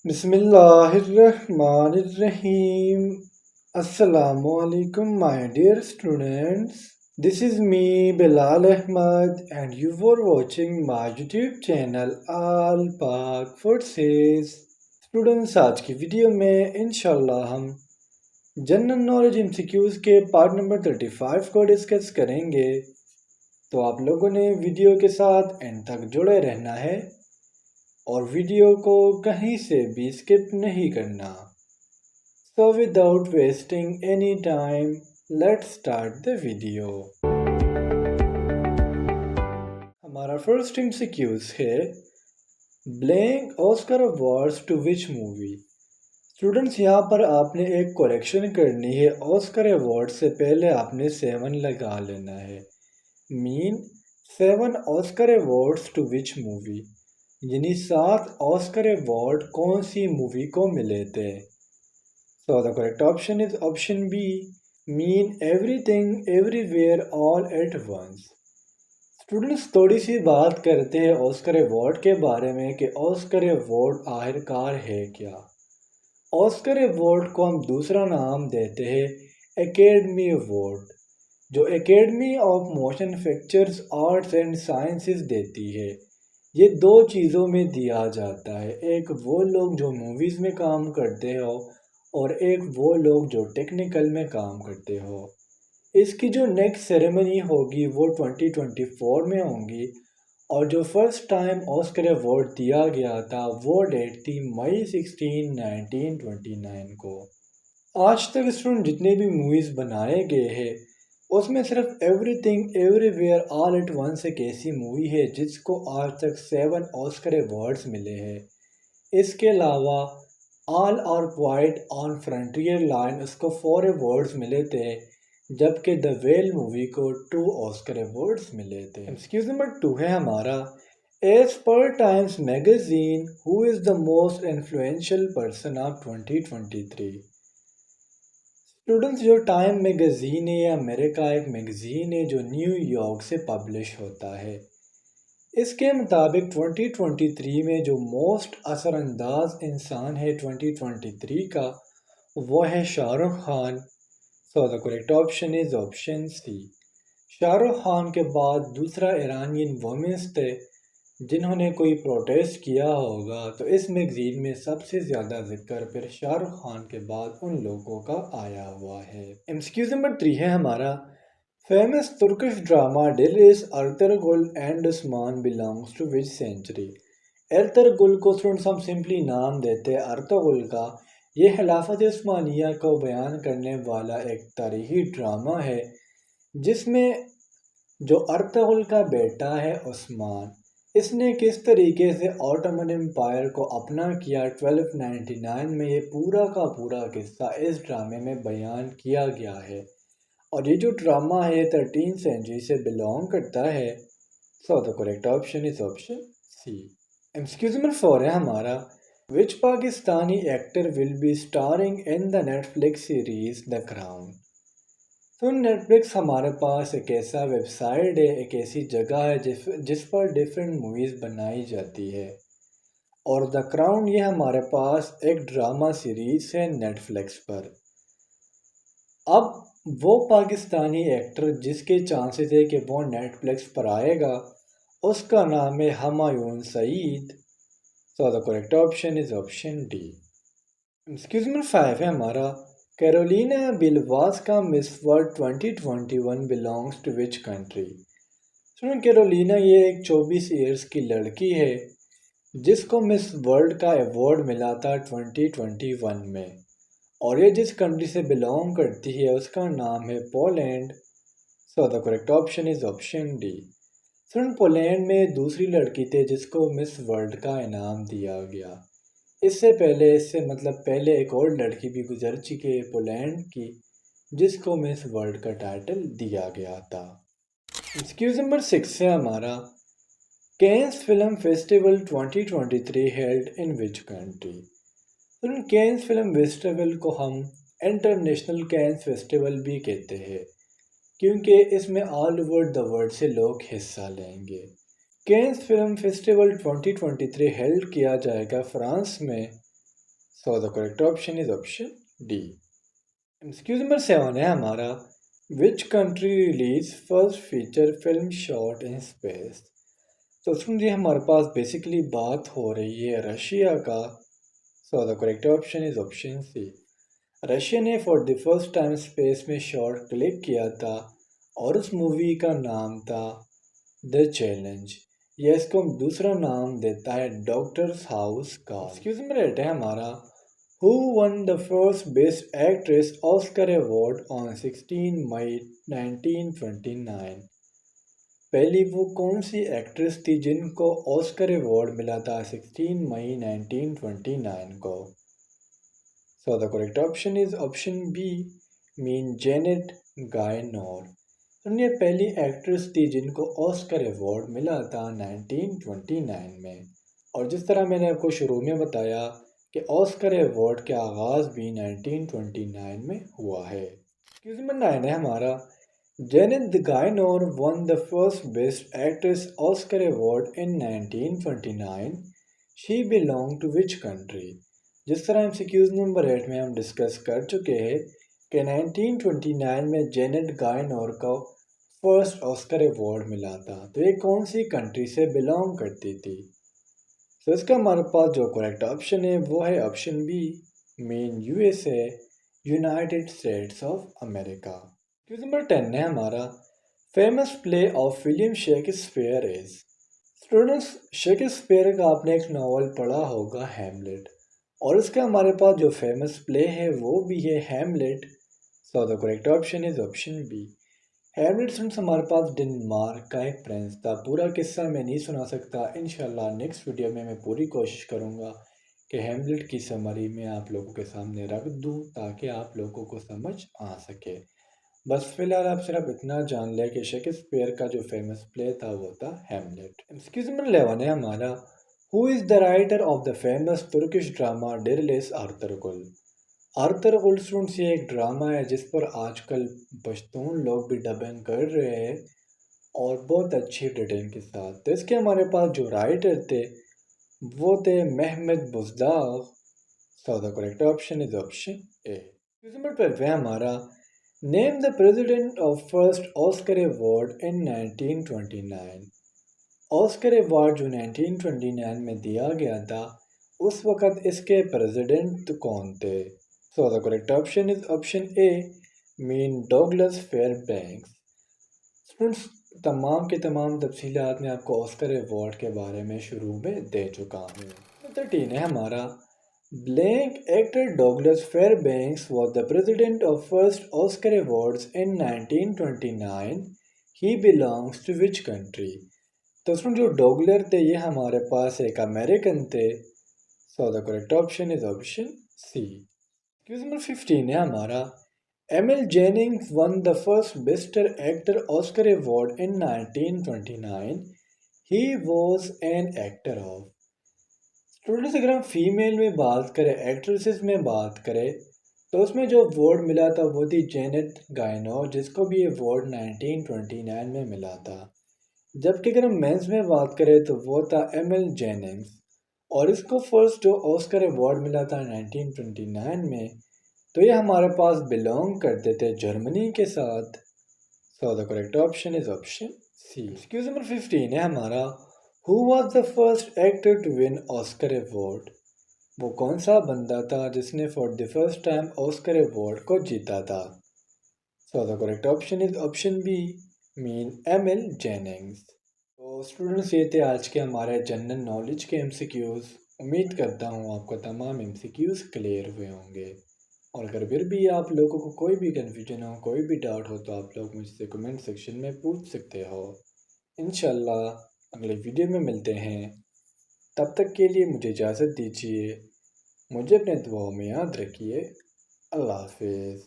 Bismillahirrahmanirrahim. Assalamu alaikum, my dear students. This is me, Bilal Ahmad, and you are watching my YouTube channel Al Pak Forces. Students, आज की video में इंशाल्लाह हम general knowledge MCQs के part number 35 को discuss करेंगे। तो आप लोगों ने वीडियो के साथ एंड तक जुड़े रहना है और वीडियो को कहीं से भी स्किप नहीं करना। So without wasting any time, let's start the video. हमारा फर्स्ट एमसीक्यूज है blank Oscar awards to which movie. Students, यहाँ पर आपने एक करेक्शन करनी है। ऑस्कर अवार्ड से पहले आपने 7 लगा लेना है। Mean 7 Oscar awards to which movie, यानी 7 ऑस्कर अवार्ड कौन सी मूवी को मिले थे। So the correct option is option B, mean everything everywhere all at once. Students, थोड़ी सी बात करते हैं ऑस्कर अवार्ड के बारे में कि ऑस्कर अवार्ड आखिरकार है क्या। ऑस्कर अवार्ड को हम दूसरा नाम देते हैं एकेडमी अवार्ड, जो academy of motion pictures arts and sciences देती है। ये दो चीज़ों में दिया जाता है, एक वो लोग जो मूवीज़ में काम करते हो और एक वो लोग जो टेक्निकल में काम करते हो। इसकी जो नेक्स्ट सेरेमनी होगी वो 2024 में होंगी और जो फर्स्ट टाइम ऑस्कर अवार्ड दिया गया था वो डेट थी मई 16 1929 को। आज तक स्टूडेंट जितने भी मूवीज़ बनाए गए हैं उसमें सिर्फ everything everywhere all at once एक ऐसी मूवी है जिसको आज तक 7 ऑस्कर अवार्ड्स मिले हैं। इसके अलावा all are quiet on frontier line उसको 4 अवार्ड्स मिले थे, जबकि द वेल मूवी को 2 ऑस्कर अवार्ड्स मिले थे। एक्सक्यूज नंबर 2 है हमारा as per Times magazine who is the most influential person of 2023। Students, जो टाइम मैगज़ीन है या अमेरिका एक मैगज़ीन है जो न्यूयॉर्क से पब्लिश होता है, इसके मुताबिक 2023 में जो मोस्ट असरअंदाज इंसान है 2023 का वो है Shahrukh Khan. So the correct option is option C. Shahrukh Khan के बाद दूसरा ईरानियन वुमेन्स थे जिन्होंने कोई प्रोटेस्ट किया होगा, तो इस मैगज़ीन में सबसे ज़्यादा जिक्र फिर शाहरुख खान के बाद उन लोगों का आया हुआ है। एमसीक्यूज नंबर 3 है हमारा famous Turkish drama Dirilis Ertugrul and Osman belongs to which century. Ertugrul को स्टूडेंट्स हम सिंपली नाम देते हैं अर्तुगरुल का। ये खिलाफत उस्मानिया को बयान करने वाला एक तारीखी ड्रामा है जिसमें जो अर्तुगरुल का बेटा है उस्मान, इसने किस तरीके से ऑटोमन एम्पायर को अपना किया 1299 में, ये पूरा का पूरा किस्सा इस ड्रामे में बयान किया गया है। और ये जो ड्रामा है 13 सेंचुरी से बिलोंग करता है। So the correct option is option C. MCQ number 4 है हमारा which Pakistani actor will be starring in the Netflix series the crown. तो नेटफ्लिक्स हमारे पास एक ऐसा वेबसाइट है, एक ऐसी जगह है जिस पर डिफरेंट मूवीज़ बनाई जाती है और द क्राउन ये हमारे पास एक ड्रामा सीरीज़ है नेटफ्लिक्स पर। अब वो पाकिस्तानी एक्टर जिसके चांसेस है कि वो नेटफ्लिक्स पर आएगा उसका नाम है Humayun Saeed. So the correct option is option D. Excuse number 5 है हमारा कैरोलिना बिलवास का miss world 2021 belongs to which country. सुनो, कैरोलिना ये एक 24 ईयर्स की लड़की है जिसको मिस वर्ल्ड का अवार्ड मिला था 2021 में और ये जिस कंट्री से बिलोंग करती है उसका नाम है Poland. So the correct option is option D. Soon, Poland में दूसरी लड़की थे जिसको मिस वर्ल्ड का इनाम दिया गया। इससे पहले पहले एक और लड़की भी गुजर चुकी है पोलैंड की जिसको मिस वर्ल्ड का टाइटल दिया गया था। एक्सक्यूज नंबर 6 है हमारा cans film festival 2023 held in which country. तो कैन्स फिल्म फेस्टिवल को हम इंटरनेशनल कैन्स फेस्टिवल भी कहते हैं क्योंकि इसमें ऑल ओवर द वर्ल्ड से लोग हिस्सा लेंगे। कैन्स फिल्म फेस्टिवल 2023 हेल्ड किया जाएगा फ्रांस में सो the correct option is option D. Excuse number 7 है हमारा, which country release first feature film shot in space. तो उसमें जी हमारे पास बेसिकली बात हो रही है रशिया का। So the correct option is option C. Russia ने for the first time space में शॉट क्लिक किया था और उस मूवी का नाम था द चैलेंज, या इसको हम दूसरा नाम देता है डॉक्टर्स हाउस का। एक्सक्यूज नंबर 8 है हमारा, who one the first best actress Oscar award on 16 मई 1929। पहली वो कौन सी एक्ट्रेस थी जिनको ऑस्कर अवार्ड मिला था 16 मई 1929 को। So the correct option is option B, mean Janet Gaynor. उन्हें पहली एक्ट्रेस थी जिनको ऑस्कर अवार्ड मिला था 1929 में। और जिस तरह मैंने आपको शुरू में बताया कि ऑस्कर अवार्ड का आगाज़ भी 1929 में हुआ है। क्वेश्चन नंबर 9 है हमारा, Janet Gaynor won the first Best Actress Oscar award in 1929. She belonged to which country? जिस तरह MCQs नंबर 8 में हम डिस्कस कर चुके हैं कि 1929 में जेनेट गायनोर को फर्स्ट ऑस्कर अवार्ड मिला था, तो ये कौन सी कंट्री से बिलोंग करती थी। तो इसका हमारे पास जो करेक्ट ऑप्शन है वो है option B, mean USA, united states of America. Question number 10 है हमारा, famous play of William Shakespeare is. Students, Shakespeare का आपने एक नावल पढ़ा होगा हैमलेट, और इसका हमारे पास जो फेमस प्ले है वो भी है Hamlet. So the correct option is option B. Hamlet students हमारे पास डेनमार्क का एक प्रिंस था। पूरा किस्सा मैं नहीं सुना सकता, इंशाल्लाह नेक्स्ट वीडियो में मैं पूरी कोशिश करूँगा कि हैमलेट की समरी में आप लोगों के सामने रख दूँ ताकि आप लोगों को समझ आ सके। बस फिलहाल आप सिर्फ इतना जान लें कि शेक्सपियर का जो फेमस प्ले था वो था हैमलेट। एक्सक्यूज नंबर 11 है हमारा, who is the writer of the famous Turkish drama Dirilis Ertugrul. Ertugrul students ये एक ड्रामा है जिस पर आजकल पश्तून लोग भी डबिंग कर रहे हैं और बहुत अच्छी रेटिंग के साथ। तो इसके हमारे पास जो राइटर थे वो थे Mehmet Bozdag. So the correct option is option A. Number 12 है हमारा, name the president of first Oscar award in 1929। Oscar award जो 1929 में दिया गया था उस वक़्त इसके प्रेसिडेंट कौन थे। So the correct option is option A, mean Douglas Fairbanks. Students, तमाम के तमाम तफसीलात मैं आपको ऑस्कर अवार्ड के बारे में शुरू में दे चुका हूँ। 13 है हमारा, Blank actor Douglas Fairbanks was the president of first Oscar Awards in 1929. He belongs to which country? तो उसमें जो डॉगलर थे ये हमारे पास एक अमेरिकन थे। So the correct option is option C. Question number 15 है हमारा, Emil Jannings won the first best actor Oscar award in 1929. He was an actor of। Students, अगर हम फीमेल में बात करें, एक्ट्रेसेस में बात करें, तो उसमें जो अवार्ड मिला था वो थी जेनेट गायनोर, जिसको भी अवार्ड 1929 में मिला था। जबकि अगर हम मेंस में बात करें तो वो था एमिल जेनिंग्स, और इसको फर्स्ट जो ऑस्कर अवार्ड मिला था 1929 में, तो ये हमारे पास बिलोंग करते थे जर्मनी के साथ। So the correct option is option C. Excuse number 15 है हमारा, who was the first actor to win Oscar award. वो कौन सा बंदा था जिसने for the first time Oscar award को जीता था। So the correct option is option B, mean Emil Jannings. तो स्टूडेंट्स, ये थे आज के हमारे जनरल नॉलेज के एमसीक्यूज़। उम्मीद करता हूँ आपको तमाम एमसीक्यूज़ क्लियर हुए होंगे, और अगर फिर भी आप लोगों को कोई भी कन्फ्यूजन हो, कोई भी डाउट हो, तो आप लोग मुझसे कमेंट सेक्शन में पूछ सकते हो। इंशाल्लाह अगले वीडियो में मिलते हैं, तब तक के लिए मुझे इजाज़त दीजिए। मुझे अपने दुआओं में याद रखिए। अल्लाह हाफिज़।